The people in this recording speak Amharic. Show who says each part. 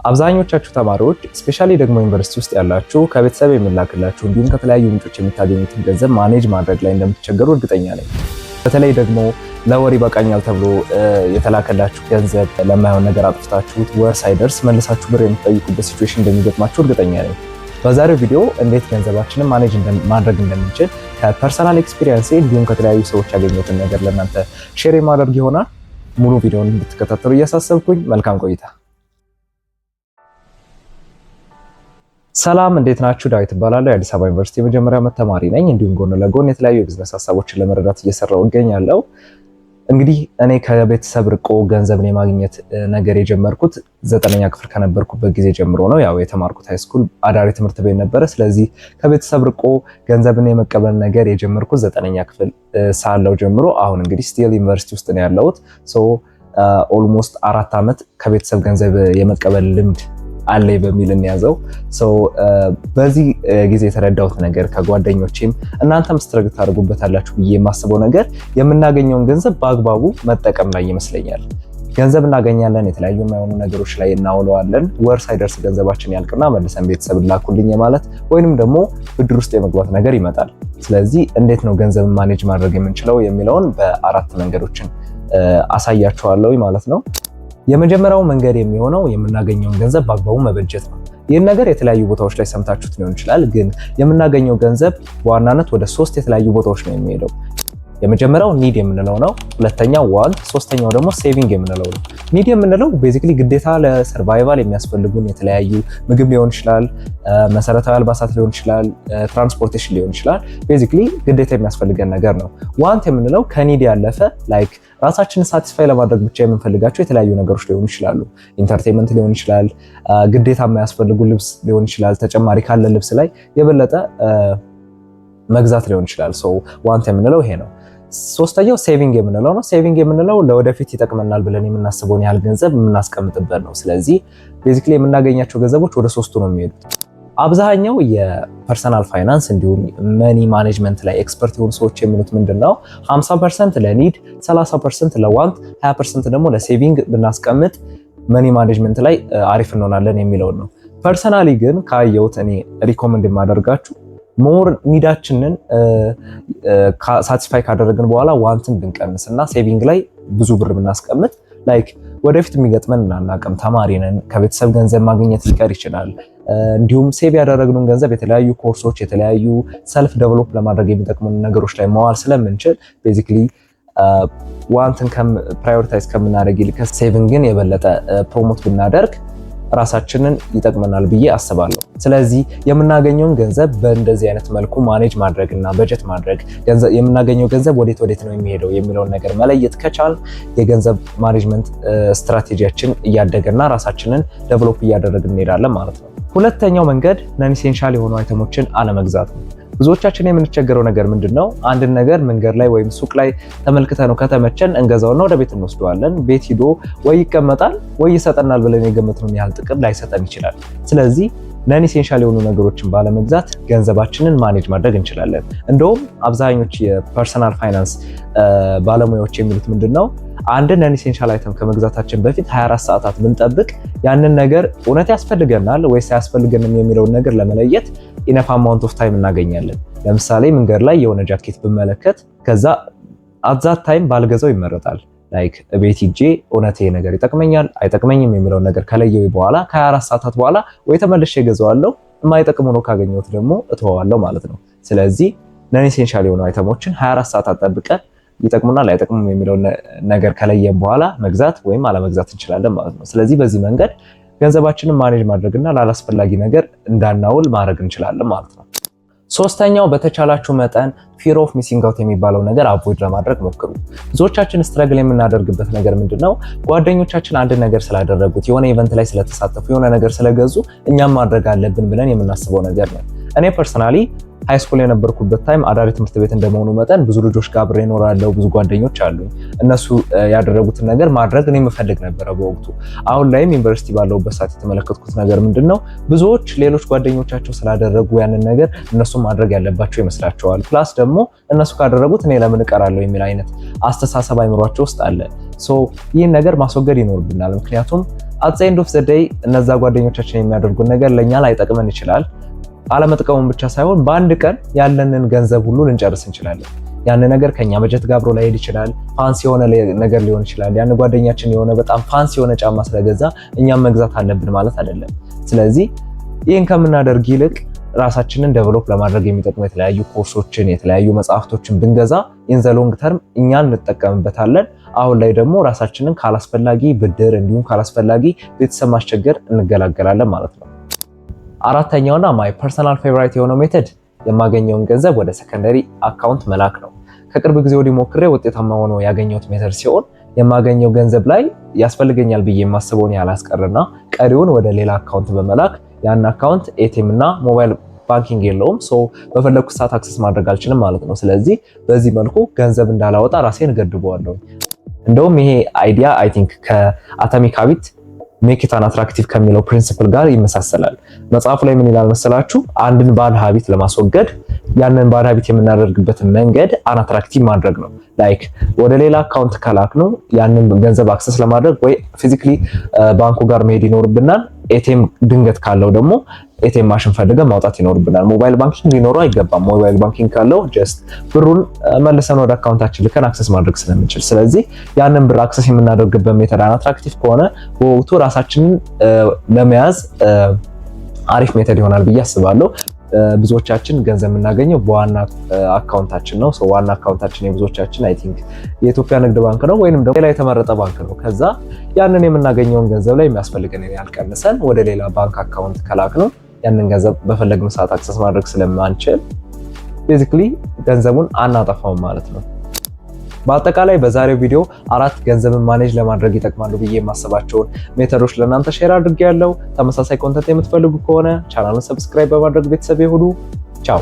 Speaker 1: አብዛኞቻችሁ ተማሪዎች ስፔሻሊ ደግሞ ዩኒቨርሲቲ ውስጥ ያላችሁ ከቤተሰብ የሚላክላችሁ እንዲሁም ከተለያዩ ምንጮች የምታገኙትን ገንዘብ ማኔጅ ማድረግ ላይ እንደምትቸገሩ እርግጠኛ ነኝ። በተለይ ደግሞ ለወር ይበቃኛል ተብሎ የተላከላችሁ ገንዘብ ለማይሆን ነገር አጥፍታችሁት ወር ሳይደርስ መልሳችሁ ብር የምትጠይቁበት ሲቹዌሽን እንደሚገጥማችሁ እርግጠኛ ነኝ። በዛሬው ቪዲዮ እንዴት ገንዘባችንን ማኔጅ ማድረግ እንደምንችል ከፐርሰናል ኤክስፒሪየንስ እንዲሁም ከተለያዩ ሰዎች ያገኘሁትን ነገር ለእናንተ ሼር የማደርግ ይሆናል። ሙሉ ቪዲዮውን እንድትከታተሉ እያሳሰብኩኝ መልካም ቆይታ። ሰላም እንዴት ናችሁ? ዳዊት እባላለሁ። የአዲስ አበባ ዩኒቨርሲቲ የመጀመሪያ ዓመት ተማሪ ነኝ። እንዲሁም ጎን ለጎን የተለያዩ የቢዝነስ ሀሳቦችን ለመረዳት እየሰራሁ እገኛለሁ። እንግዲህ እኔ ከቤተሰብ ርቆ ገንዘብን የማግኘት ነገር የጀመርኩት 9ኛ ክፍል ከነበርኩበት ጊዜ ጀምሮ ነው። ያው የተማርኩት ሃይስኩል አዳሪ ትምህርት ቤት ነበረ። ስለዚህ ከቤተሰብ ርቆ ገንዘብን የመቀበል ነገር የጀመርኩት 9ኛ ክፍል ሳለው ጀምሮ አሁን እንግዲህ ስቲል ዩኒቨርሲቲ ውስጥ ነው ያለሁት። ኦልሞስት 4 ዓመት ከቤተሰብ ገንዘብ የመቀበል ልምድ አለይ በሚል እንያዘው። በዚህ ጊዜ የተረዳሁት ነገር ከጓደኞቼም እናንተም ስትረግጥ ታደርጉበታላችሁ ብዬ የማስበው ነገር የምናገኘውን ገንዘብ በአግባቡ መጠቀም ላይ ይመስለኛል። ገንዘብ እናገኛለን፣ የተለያዩ የማይሆኑ ነገሮች ላይ እናውለዋለን። ወር ሳይደርስ ገንዘባችን ያልቅና መልሰን ቤተሰብ ላኩልኝ ማለት ወይንም ደግሞ ብድር ውስጥ የመግባት ነገር ይመጣል። ስለዚህ እንዴት ነው ገንዘብን ማኔጅ ማድረግ የምንችለው የሚለውን በ4 መንገዶችን አሳያችኋለሁ ማለት ነው። የመጀመሪያው መንገድ የሚሆነው የምናገኘውን ገንዘብ በአግባቡ መበጀት ነው። ይህን ነገር የተለያዩ ቦታዎች ላይ ሰምታችሁት ሊሆን ይችላል፣ ግን የምናገኘው ገንዘብ በዋናነት ወደ 3 የተለያዩ ቦታዎች ነው የሚሄደው። የመጀመሪያው ኒድ የምንለው ነው። ሁለተኛው ዋንት፣ ሶስተኛው ደግሞ ሴቪንግ የምንለው ነው። ኒድ የምንለው ቤዚክሊ ግዴታ ለሰርቫይቫል የሚያስፈልጉን የተለያዩ ምግብ ሊሆን ይችላል፣ መሰረታዊ አልባሳት ሊሆን ይችላል፣ ትራንስፖርቴሽን ሊሆን ይችላል። ቤዚክሊ ግዴታ የሚያስፈልገን ነገር ነው። ዋንት የምንለው ከኒድ ያለፈ ላይክ ራሳችንን ሳቲስፋይ ለማድረግ ብቻ የምንፈልጋቸው የተለያዩ ነገሮች ሊሆኑ ይችላሉ። ኢንተርቴንመንት ሊሆን ይችላል፣ ግዴታ የማያስፈልጉ ልብስ ሊሆን ይችላል፣ ተጨማሪ ካለ ልብስ ላይ የበለጠ መግዛት ሊሆን ይችላል። ዋንት የምንለው ይሄ ነው። ሶስተኛው ሴቪንግ የምንለው ነው። ሴቪንግ የምንለው ለወደፊት ይጠቅመናል ብለን የምናስበውን ያህል ገንዘብ የምናስቀምጥበት ነው። ስለዚህ ቤዚክሊ የምናገኛቸው ገንዘቦች ወደ 3ቱ ነው የሚሄዱት። አብዛኛው የፐርሰናል ፋይናንስ እንዲሁም መኒ ማኔጅመንት ላይ ኤክስፐርት የሆኑ ሰዎች የሚሉት ምንድነው 50% ለኒድ፣ 30% ለዋንት፣ 20% ደግሞ ለሴቪንግ ብናስቀምጥ መኒ ማኔጅመንት ላይ አሪፍ እንሆናለን የሚለውን ነው። ፐርሰናሊ ግን ካየሁት እኔ ሪኮመንድ የማደርጋችሁ ሞር ኒዳችንን ሳቲስፋይ ካደረግን በኋላ ዋንትን ብንቀንስ እና ሴቪንግ ላይ ብዙ ብር ብናስቀምጥ ላይክ ወደፊት የሚገጥመን እናናቅም። ተማሪ ነን፣ ከቤተሰብ ገንዘብ ማግኘት ሊቀር ይችላል። እንዲሁም ሴቭ ያደረግነውን ገንዘብ የተለያዩ ኮርሶች፣ የተለያዩ ሰልፍ ዴቨሎፕ ለማድረግ የሚጠቅሙን ነገሮች ላይ መዋል ስለምንችል ቤዚክሊ ዋንትን ፕራዮሪታይዝ ከምናደርግ ይልቅ ሴቪንግን የበለጠ ፕሮሞት ብናደርግ ራሳችንን ይጠቅመናል ብዬ አስባለሁ። ስለዚህ የምናገኘውን ገንዘብ በእንደዚህ አይነት መልኩ ማኔጅ ማድረግ እና በጀት ማድረግ የምናገኘው ገንዘብ ወዴት ነው የሚሄደው የሚለውን ነገር መለየት ከቻል የገንዘብ ማኔጅመንት ስትራቴጂያችን እያደገና ራሳችንን ዴቨሎፕ እያደረግን እንሄዳለን ማለት ነው። ሁለተኛው መንገድ ነን ኢሴንሻል የሆኑ አይተሞችን አለመግዛት ነው። ብዙዎቻችን የምንቸገረው ነገር ምንድነው? አንድን ነገር መንገድ ላይ ወይም ሱቅ ላይ ተመልክተነው ከተመቸን እንገዛውና ወደ ቤት እንወስደዋለን። ቤት ሂዶ ወይ ይቀመጣል ወይ ይሰጠናል ብለን የገመትነውን ያህል ጥቅም ላይሰጠን ይችላል። ስለዚህ ነን ኢሴንሻል የሆኑ ነገሮችን ባለመግዛት ገንዘባችንን ማኔጅ ማድረግ እንችላለን። እንደውም አብዛኞቹ የፐርሰናል ፋይናንስ ባለሙያዎች የሚሉት ምንድነው? አንድን ነን ኢሴንሻል አይተም ከመግዛታችን በፊት 24 ሰዓታት ብንጠብቅ ያንን ነገር እውነት ያስፈልገናል ወይስ አያስፈልገንም የሚለውን ነገር ለመለየት ኢነፍ አማውንት ኦፍ ታይም እናገኛለን። ለምሳሌ መንገድ ላይ የሆነ ጃኬት ብመለከት ከዛ አዛት ታይም ባልገዛው ይመረጣል። ላይክ ቤት ሂጄ እውነት ይሄ ነገር ይጠቅመኛል አይጠቅመኝም የሚለውን ነገር ከለየው በኋላ ከ24 ሰዓታት በኋላ ወይ ተመልሼ እገዛዋለሁ፣ የማይጠቅም ሆኖ ካገኘሁት ደግሞ እተዋዋለሁ ማለት ነው። ስለዚህ ነን ኢሴንሻል የሆኑ አይተሞችን 24 ሰዓታት ጠብቀን ይጠቅሙናል አይጠቅሙም የሚለውን ነገር ከለየን በኋላ መግዛት ወይም አለመግዛት እንችላለን ማለት ነው። ስለዚህ በዚህ መንገድ ገንዘባችንን ማኔጅ ማድረግና ላላስፈላጊ ነገር እንዳናውል ማድረግ እንችላለን ማለት ነው። ሶስተኛው በተቻላችሁ መጠን ፊር ኦፍ ሚሲንግ አውት የሚባለው ነገር አቮይድ ለማድረግ ሞክሩ። ብዙዎቻችን ስትረግል የምናደርግበት ነገር ምንድነው? ጓደኞቻችን አንድ ነገር ስላደረጉት፣ የሆነ ኢቨንት ላይ ስለተሳተፉ፣ የሆነ ነገር ስለገዙ እኛም ማድረግ አለብን ብለን የምናስበው ነገር ነው። እኔ ፐርሰናሊ ሃይስኩል የነበርኩበት ታይም አዳሪ ትምህርት ቤት እንደመሆኑ መጠን ብዙ ልጆች ጋር አብሬ እኖራለሁ፣ ብዙ ጓደኞች አሉኝ። እነሱ ያደረጉትን ነገር ማድረግ እኔ የምፈልግ ነበረ በወቅቱ። አሁን ላይም ዩኒቨርሲቲ ባለሁበት ሰዓት የተመለከትኩት ነገር ምንድነው? ብዙዎች ሌሎች ጓደኞቻቸው ስላደረጉ ያንን ነገር እነሱ ማድረግ ያለባቸው ይመስላቸዋል። ፕላስ ደግሞ እነሱ ካደረጉት እኔ ለምን እቀራለሁ የሚል አይነት አስተሳሰብ አይምሯቸው ውስጥ አለ። ይህን ነገር ማስወገድ ይኖርብናል። ምክንያቱም at the end of the day እነዛ ጓደኞቻችን የሚያደርጉን ነገር ለኛ ላይጠቅመን ይችላል። አለመጥቀሙን ብቻ ሳይሆን በአንድ ቀን ያለንን ገንዘብ ሁሉ ልንጨርስ እንችላለን። ያን ነገር ከኛ በጀት ጋር አብሮ ላይሄድ ይችላል። ፋንሲ የሆነ ነገር ሊሆን ይችላል። ያን ጓደኛችን የሆነ በጣም ፋንሲ የሆነ ጫማ ስለገዛ እኛም መግዛት አለብን ማለት አይደለም። ስለዚህ ይህን ከምናደርግ ይልቅ ራሳችንን ዴቨሎፕ ለማድረግ የሚጠቅሙ የተለያዩ ኮርሶችን የተለያዩ መጽሐፍቶችን ብንገዛ ኢን ዘ ሎንግ ተርም እኛን እንጠቀምበታለን። አሁን ላይ ደግሞ ራሳችንን ካላስፈላጊ ብድር እንዲሁም ካላስፈላጊ ቤተሰብ ማስቸገር እንገላገላለን ማለት ነው። አራተኛውና ማይ ፐርሰናል ፌቨራይት የሆነው ሜተድ የማገኘውን ገንዘብ ወደ ሰከንደሪ አካውንት መላክ ነው። ከቅርብ ጊዜ ወዲህ ሞክሬ ውጤታማ ሆኖ ያገኘሁት ሜተድ ሲሆን የማገኘው ገንዘብ ላይ ያስፈልገኛል ብዬ የማስበውን ያላስቀርና ቀሪውን ወደ ሌላ አካውንት በመላክ ያን አካውንት ኤቲኤም እና ሞባይል ባንኪንግ የለውም። በፈለኩት ሰዓት አክሰስ ማድረግ አልችልም ማለት ነው። ስለዚህ በዚህ መልኩ ገንዘብ እንዳላወጣ ራሴን እገድበዋለሁ። እንደውም ይሄ አይዲያ አይ ቲንክ ከአቶሚክ ሃቢት ሜክ ኢት አን አትራክቲቭ ከሚለው ፕሪንሲፕል ጋር ይመሳሰላል። መጽሐፉ ላይ ምን ይላል መሰላችሁ? አንድን ባድ ሃቢት ለማስወገድ ያንን ባድ ሃቢት የምናደርግበትን መንገድ አትራክቲቭ ማድረግ ነው። ላይክ ወደ ሌላ አካውንት ከላክ ነው ያንን ገንዘብ አክሰስ ለማድረግ ወይ ፊዚካሊ ባንኩ ጋር መሄድ ይኖርብናል። ኤቲኤም ድንገት ካለው ደግሞ ኤቲኤም ማሽን ፈልገን ማውጣት ይኖርብናል። ሞባይል ባንኪንግ ሊኖረው አይገባም። ሞባይል ባንኪንግ ካለው ጀስት ብሩን መልሰን ወደ አካውንታችን ልከን አክሰስ ማድረግ ስለምንችል፣ ስለዚህ ያንን ብር አክሰስ የምናደርግበት ሜተድ አትራክቲቭ ከሆነ በወቅቱ ራሳችንን ለመያዝ አሪፍ ሜተድ ይሆናል ብዬ አስባለሁ። ብዙዎቻችን ገንዘብ የምናገኘው በዋና አካውንታችን ነው። ዋና አካውንታችን የብዙዎቻችን አይ ቲንክ የኢትዮጵያ ንግድ ባንክ ነው ወይንም ደግሞ ሌላ የተመረጠ ባንክ ነው። ከዛ ያንን የምናገኘውን ገንዘብ ላይ የሚያስፈልገን ያልቀንሰን ወደ ሌላ ባንክ አካውንት ከላክ ነው ያንን ገንዘብ በፈለግነው ሰዓት አክሰስ ማድረግ ስለማንችል ቤዚክሊ ገንዘቡን አናጠፋውም ማለት ነው። በአጠቃላይ በዛሬው ቪዲዮ 4 ገንዘብን ማኔጅ ለማድረግ ይጠቅማሉ ብዬ የማስባቸውን ሜተዶች ለእናንተ ሼር አድርጌያለሁ። ተመሳሳይ ኮንተንት የምትፈልጉ ከሆነ ቻናሉን ሰብስክራይብ በማድረግ ቤተሰብ ይሁኑ። ቻው።